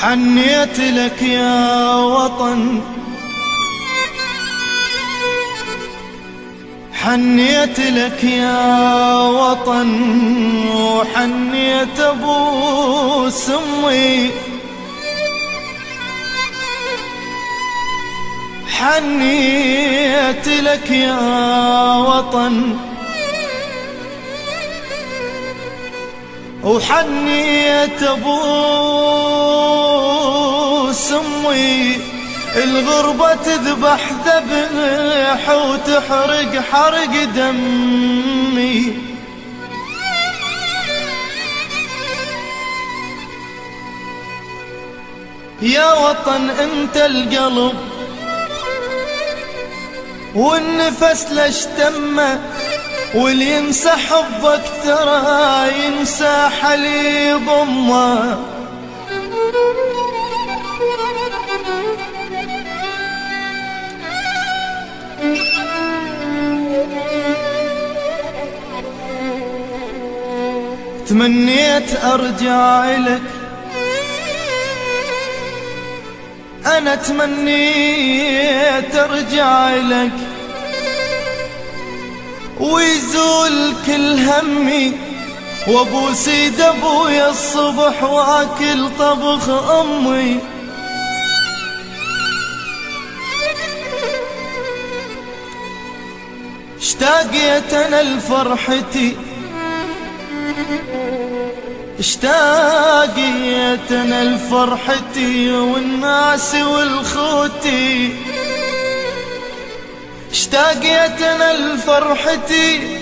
حنيت لك يا وطن، حنيت لك يا وطن، وحنيت ابو سمي، حنيت لك يا وطن، وحنيت ابو سمي. الغربة تذبح ذبح وتحرق حرق دمي، يا وطن انت القلب والنفس لاشتمه، واللي ينسى حبك ترى ينسى حليب امه. تمنيت ارجع لك، انا تمنيت ارجع لك، ويزول كل همي، وابوس يد ابويا الصبح واكل طبخ امي. اشتاقيت انا لفرحتي، اشتاقيت انا لفرحتي والناس والخوتي، اشتاقيت انا لفرحتي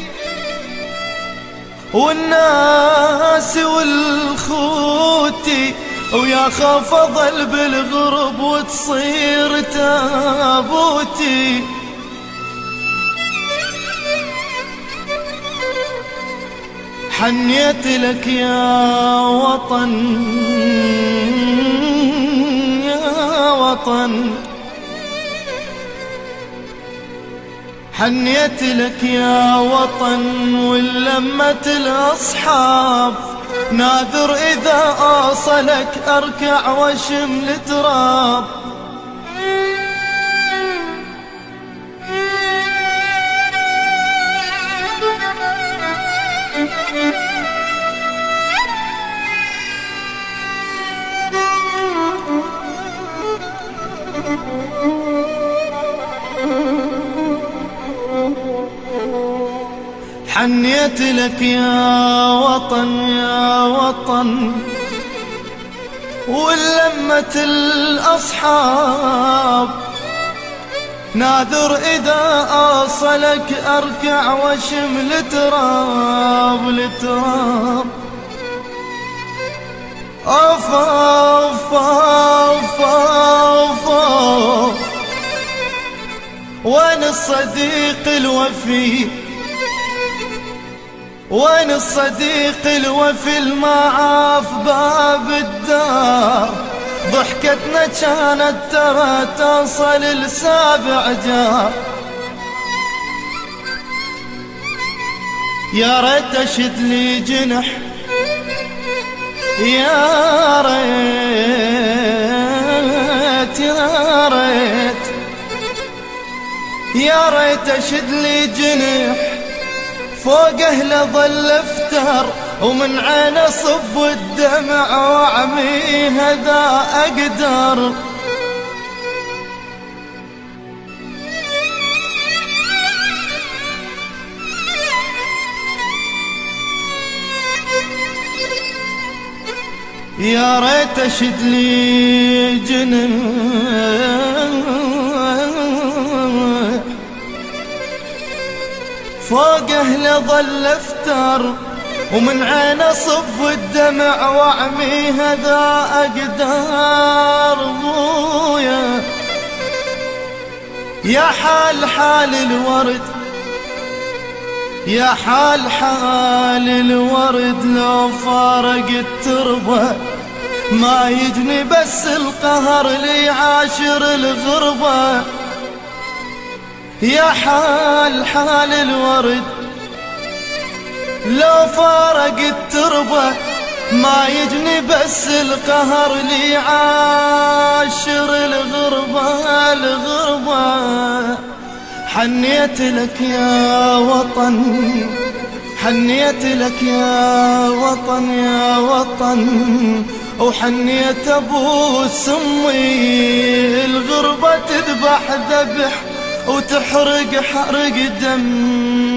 والناس والخوتي، ويا خاف اظل بالغرب وتصير تابوتي. حنيت لك يا وطن، يا وطن، حنيت لك يا وطن. ولمت الاصحاب ناذر اذا اوصلك اركع واشم التراب. حنيت لك يا وطن، يا وطن، ولمت الأصحاب ناذر إذا أوصلك أركع واشم التراب التراب. أوف أوف أوف أوف أوف، وين الصديق الوفي، وين الصديق الوفي المعاف باب الدار. ضحكتنا كانت ترى توصل لسابع جار. يا ريت اشد لي جنح، يا ريت يا ريت يا ريت اشد لي جنح فوقه لظل افتر، ومن عينه صب الدمع واعمي هذا اقدر. يا ريت اشد لي جنح فوقه لظل افتر، ومن عينه صف الدمع واعمي هذا اقدار. ابويا يا حال حال الورد، يا حال حال الورد، لو فارق التربة ما يجني بس القهر ليعاشر الغربة. يا حال حال الورد، لو فارق التربة ما يجني بس القهر لي عاشر الغربة الغربة. حنيت لك يا وطن، حنيت لك يا وطن يا وطن، وحنيت ابو سمي. الغربة تذبح ذبح وتحرق حرق دم.